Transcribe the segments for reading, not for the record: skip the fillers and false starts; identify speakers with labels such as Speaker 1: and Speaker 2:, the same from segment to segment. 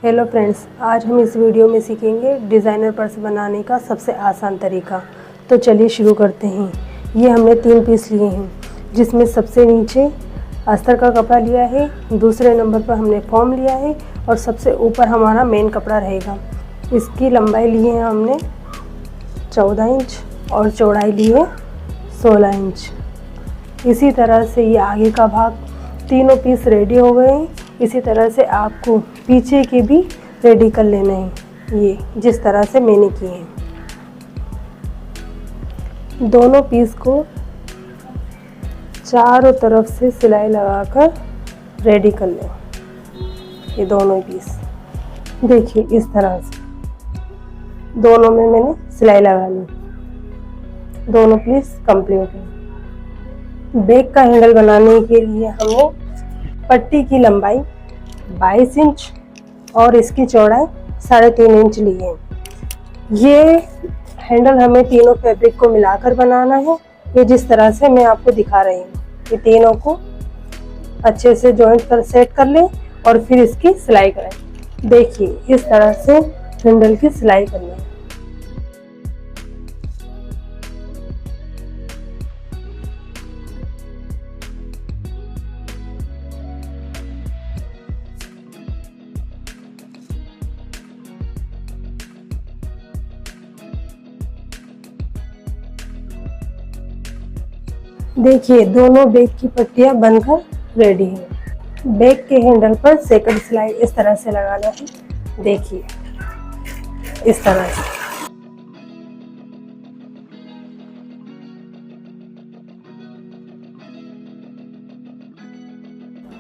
Speaker 1: Hello friends, आज हम इस वीडियो में सीखेंगे डिज़ाइनर पर्स बनाने का सबसे आसान तरीका। तो चलिए शुरू करते हैं। ये हमने 3 पीस लिए हैं, जिसमें सबसे नीचे अस्तर का कपड़ा लिया है, दूसरे नंबर पर हमने फॉर्म लिया है और सबसे ऊपर हमारा मेन कपड़ा रहेगा। इसकी लंबाई ली है हमने 14 इंच और चौड़ाई ली है 16 इंच। इसी तरह से ये आगे का भाग तीनों पीस रेडी हो गए हैं। इसी तरह से आपको पीछे के भी रेडी कर लेना है, ये जिस तरह से मैंने किए हैं। दोनों पीस को चारों तरफ से सिलाई लगाकर रेडी कर लें। ये दोनों पीस देखिए इस तरह से दोनों में मैंने सिलाई लगा ली। दोनों पीस कंप्लीट है। बैग का हैंडल बनाने के लिए हमने पट्टी की लंबाई 22 इंच और इसकी चौड़ाई 3.5 इंच ली है। ये हैंडल हमें तीनों फैब्रिक को मिलाकर बनाना है। ये जिस तरह से मैं आपको दिखा रही हूँ, ये तीनों को अच्छे से जॉइंट कर सेट कर लें और फिर इसकी सिलाई करें। देखिए इस तरह से हैंडल की सिलाई करनी है। देखिए दोनों बैग की पट्टियां बनकर रेडी हैं। बैग के हैंडल पर सेकंड सिलाई इस तरह से लगाना है। देखिए इस तरह से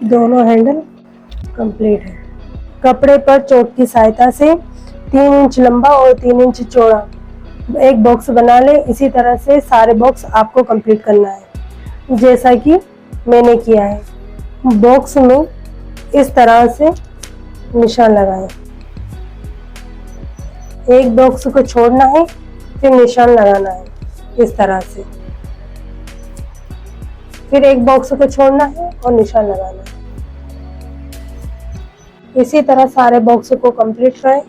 Speaker 1: दोनों हैंडल कंप्लीट है। कपड़े पर चोट की सहायता से 3 इंच लंबा और 3 इंच चौड़ा एक बॉक्स बना ले। इसी तरह से सारे बॉक्स आपको कंप्लीट करना है, जैसा कि मैंने किया है। बॉक्स में इस तरह से निशान लगाएं। एक बॉक्स को छोड़ना है, फिर निशान लगाना है इस तरह से। फिर एक बॉक्स को छोड़ना है और निशान लगाना है। इसी तरह सारे बॉक्स को कंप्लीट करें।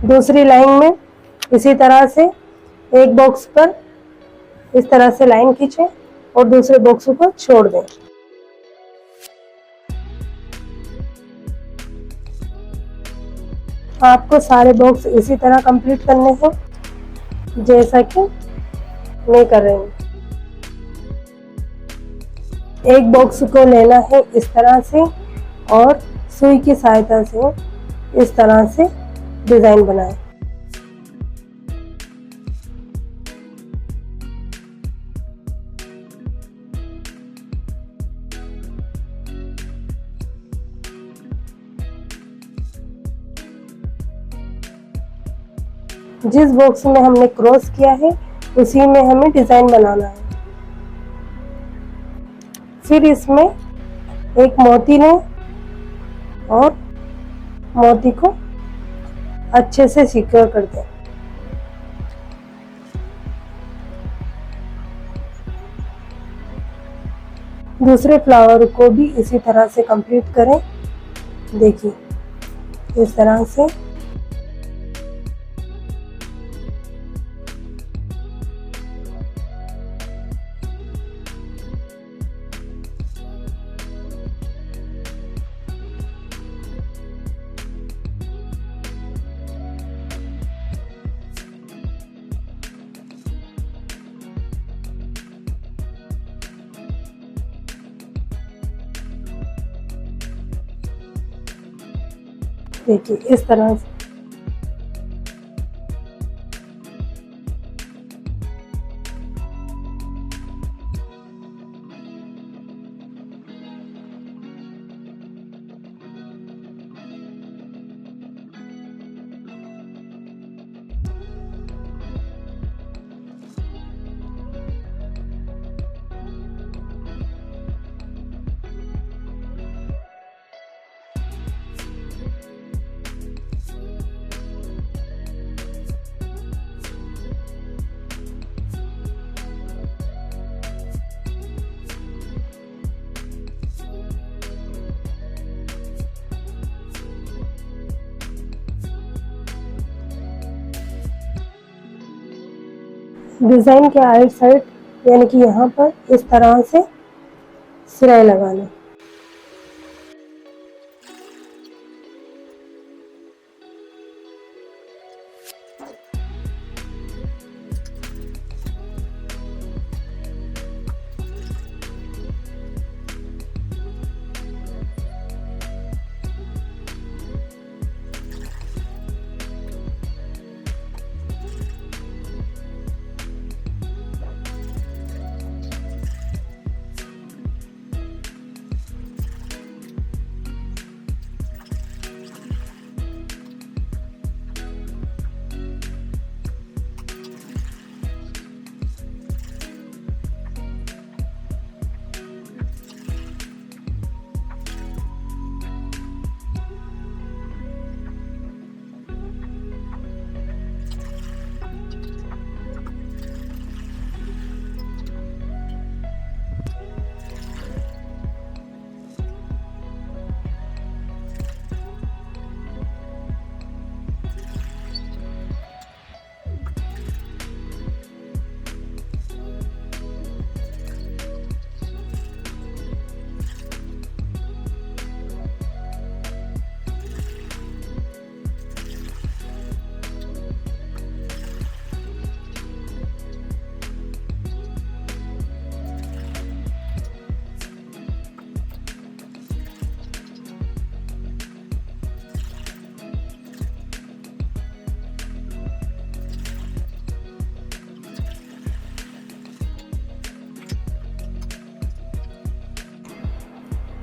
Speaker 1: दूसरी लाइन में इसी तरह से एक बॉक्स पर इस तरह से लाइन खींचें और दूसरे बॉक्स को छोड़ दें। आपको सारे बॉक्स इसी तरह कंप्लीट करने हैं, जैसा कि मैं कर रही हूँ। एक बॉक्स को लेना है इस तरह से और सुई की सहायता से इस तरह से डिजाइन बनाएं। जिस बॉक्स में हमने क्रॉस किया है उसी में हमें डिजाइन बनाना है। फिर इसमें एक मोती लें और मोती को अच्छे से सिक्योर कर दें। दूसरे फ्लावर को भी इसी तरह से कंप्लीट करें। देखिए इस तरह से इस तरह से डिज़ाइन के आइट साइड यानी कि यहाँ पर इस तरह से सिलाई लगाना।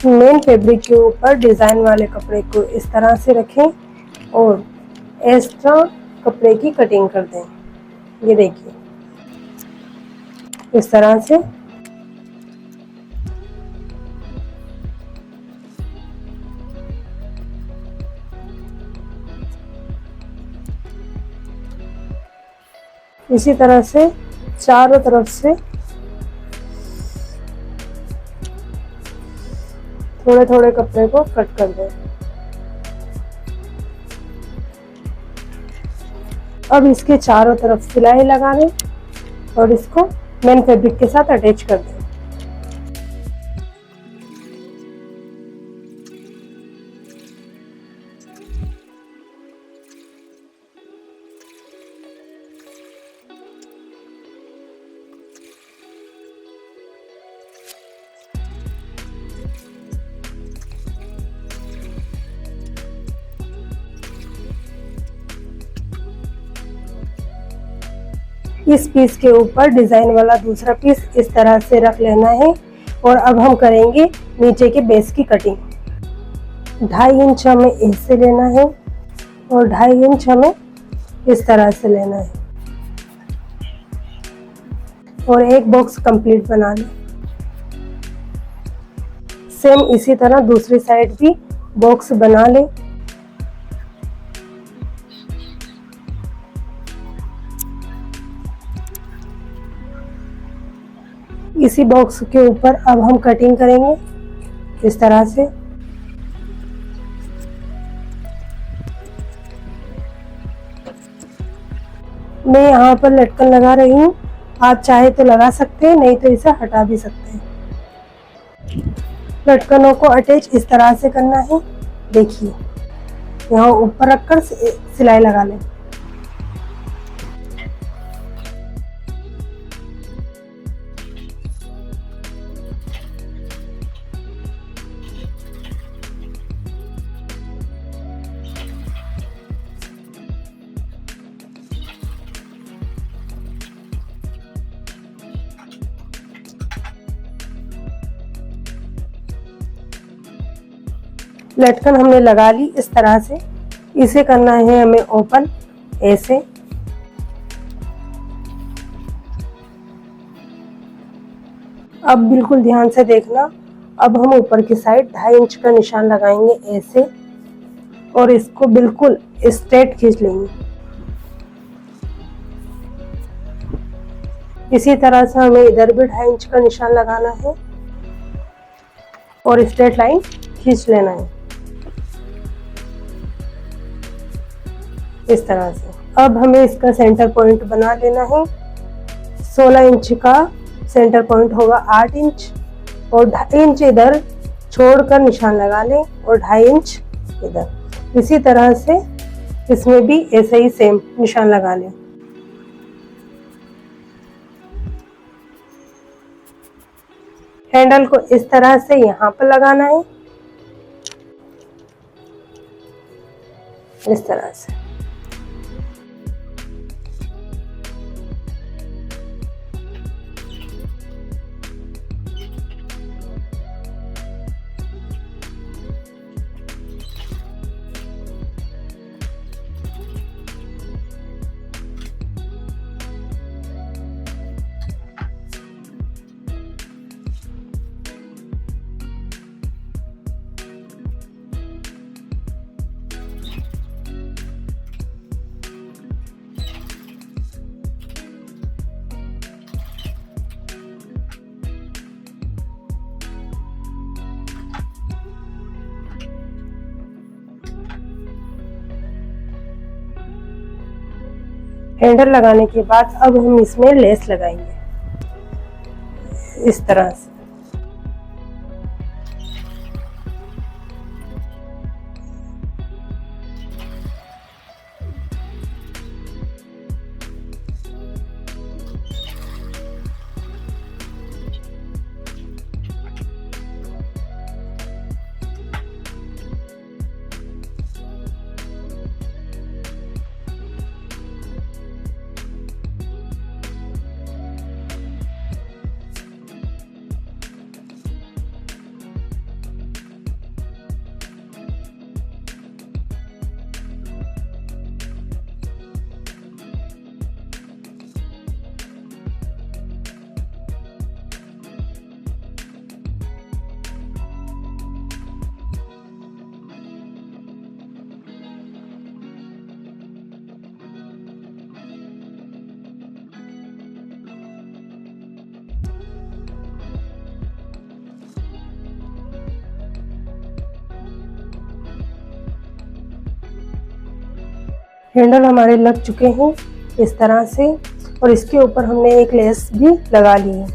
Speaker 1: मेन फैब्रिक के ऊपर डिज़ाइन वाले कपड़े को इस तरह से रखें और एक्स्ट्रा कपड़े की कटिंग कर दें। ये देखिए इस तरह से। इसी तरह से चारों तरफ से थोड़े थोड़े कपड़े को कट कर दें। अब इसके चारों तरफ सिलाई लगा दें और इसको मेन फैब्रिक के साथ अटैच कर दें। इस पीस के ऊपर डिज़ाइन वाला दूसरा पीस इस तरह से रख लेना है और अब हम करेंगे नीचे के बेस की कटिंग। 2.5 इंच हमें ऐसे लेना है और 2.5 इंच हमें इस तरह से लेना है और एक बॉक्स कंप्लीट बना लें। सेम इसी तरह दूसरी साइड भी बॉक्स बना लें। इसी बॉक्स के ऊपर अब हम कटिंग करेंगे इस तरह से। मैं यहाँ पर लटकन लगा रही हूँ, आप चाहे तो लगा सकते हैं, नहीं तो इसे हटा भी सकते हैं। लटकनों को अटैच इस तरह से करना है। देखिए यहाँ ऊपर रखकर सिलाई लगा लें। लटकन हमने लगा ली इस तरह से। इसे करना है हमें ओपन ऐसे। अब बिल्कुल ध्यान से देखना। अब हम ऊपर की साइड 2.5 इंच का निशान लगाएंगे ऐसे और इसको बिल्कुल स्ट्रेट खींच लेंगे। इसी तरह से हमें इधर भी 2.5 इंच का निशान लगाना है और स्ट्रेट लाइन खींच लेना है इस तरह से। अब हमें इसका सेंटर पॉइंट बना लेना है 16 इंच का सेंटर पॉइंट होगा 8 इंच, और 2.5 इंच इधर छोड़कर निशान लगा लें और 2.5 इंच इधर। इसी तरह से इसमें भी ऐसे ही सेम निशान लगा लें। हैंडल को इस तरह से यहाँ पर लगाना है, इस तरह से। हैंडल लगाने के बाद अब हम इसमें लेस लगाएंगे इस तरह से। हैंडल हमारे लग चुके हैं इस तरह से, और इसके ऊपर हमने एक लेस भी लगा ली है।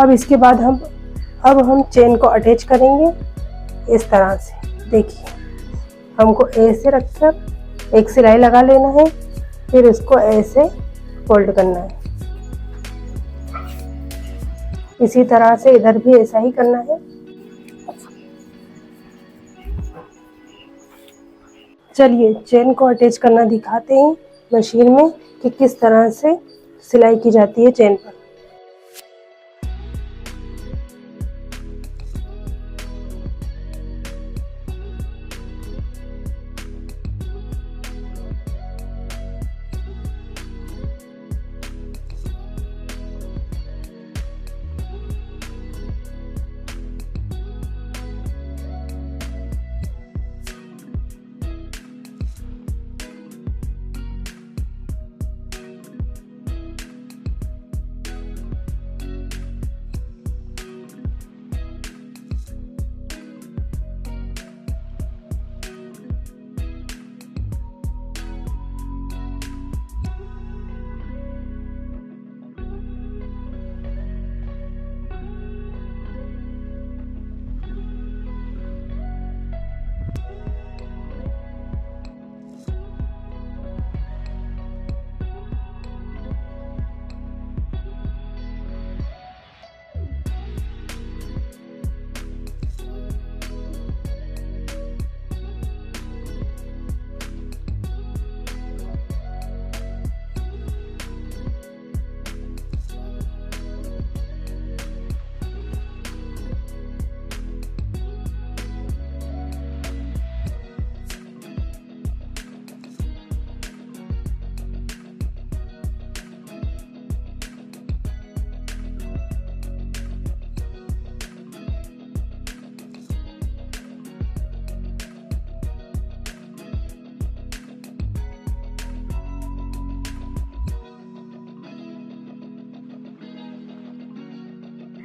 Speaker 1: अब इसके बाद हम चेन को अटैच करेंगे इस तरह से। देखिए, हमको ऐसे रखकर एक सिलाई लगा लेना है, फिर इसको ऐसे फोल्ड करना है। इसी तरह से इधर भी ऐसा ही करना है। चलिए चेन को अटैच करना दिखाते हैं मशीन में कि किस तरह से सिलाई की जाती है चेन पर।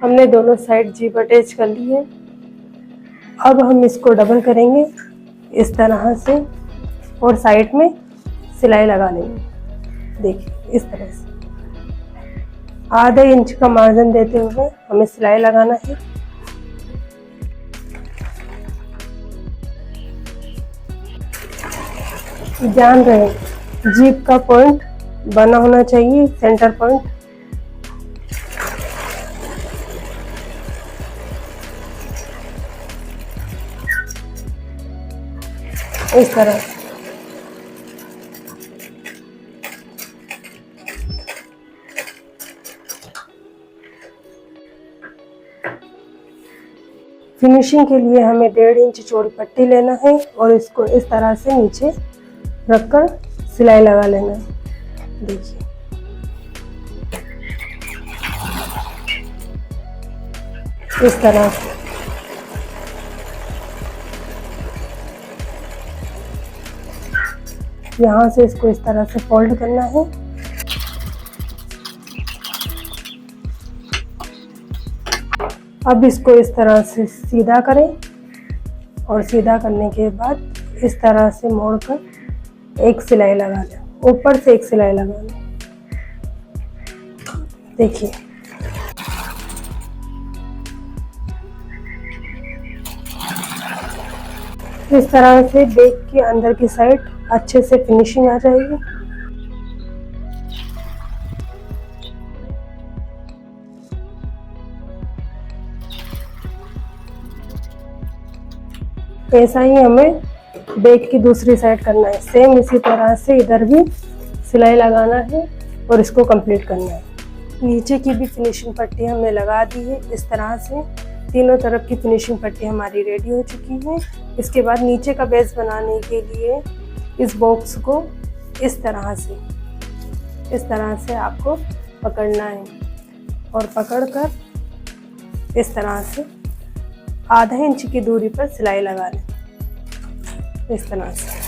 Speaker 1: हमने दोनों साइड जीप अटैच कर ली है। अब हम इसको डबल करेंगे इस तरह से और साइड में सिलाई लगा लेंगे। देखिए इस तरह से। आधे इंच का मार्जिन देते हुए हमें सिलाई लगाना है। ध्यान रहे जीप का पॉइंट बना होना चाहिए, सेंटर पॉइंट। इस तरह फिनिशिंग के लिए हमें 1.5 इंच चौड़ी पट्टी लेना है और इसको इस तरह से नीचे रखकर सिलाई लगा लेना है। देखिए इस तरह से यहाँ से इसको इस तरह से फोल्ड करना है। अब इसको इस तरह से सीधा करें और सीधा करने के बाद इस तरह से मोड़कर एक सिलाई लगा लें, ऊपर से एक सिलाई लगा लें। देखिए इस तरह से बैक के अंदर की साइड अच्छे से फिनिशिंग आ जाएगी। ऐसा ही हमें बैक की दूसरी साइड करना है। सेम इसी तरह से इधर भी सिलाई लगाना है और इसको कंप्लीट करना है। नीचे की भी फिनिशिंग पट्टी हमने लगा दी है। इस तरह से तीनों तरफ की फिनिशिंग पट्टी हमारी रेडी हो चुकी है। इसके बाद नीचे का बेस बनाने के लिए इस बॉक्स को इस तरह से आपको पकड़ना है और पकड़कर इस तरह से आधा इंच की दूरी पर सिलाई लगा लें। इस तरह से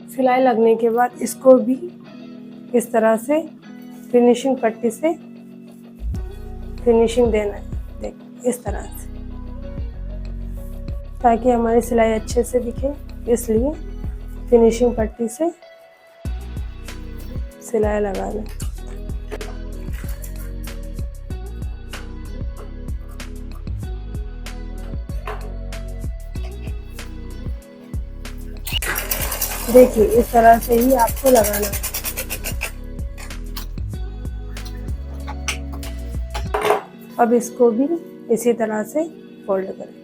Speaker 1: सिलाई लगने के बाद इसको भी इस तरह से फिनिशिंग पट्टी से फिनिशिंग देना है। देखिए इस तरह से, ताकि हमारी सिलाई अच्छे से दिखे, इसलिए फिनिशिंग पट्टी से सिलाई लगा लें। देखिए इस तरह से ही आपको लगाना है। अब इसको भी इसी तरह से फोल्ड करें।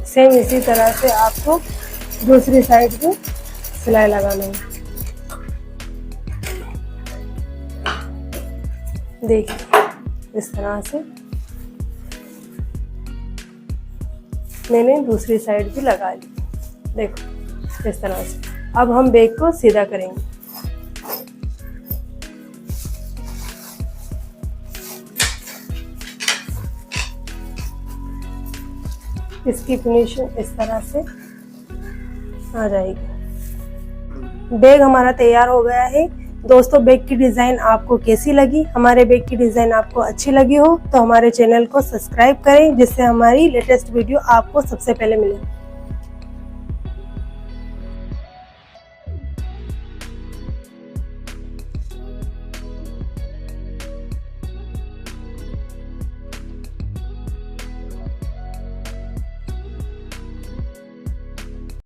Speaker 1: सेम इसी तरह से आपको दूसरी साइड पे सिलाई लगाना है। देखिए इस तरह से मैंने दूसरी साइड भी लगा ली। देखो इस तरह से। अब हम बैक को सीधा करेंगे। इसकी फिनिशिंग इस तरह से आ जाएगी। बैग हमारा तैयार हो गया है। दोस्तों बैग की डिज़ाइन आपको कैसी लगी? हमारे बैग की डिज़ाइन आपको अच्छी लगी हो तो हमारे चैनल को सब्सक्राइब करें, जिससे हमारी लेटेस्ट वीडियो आपको सबसे पहले मिले।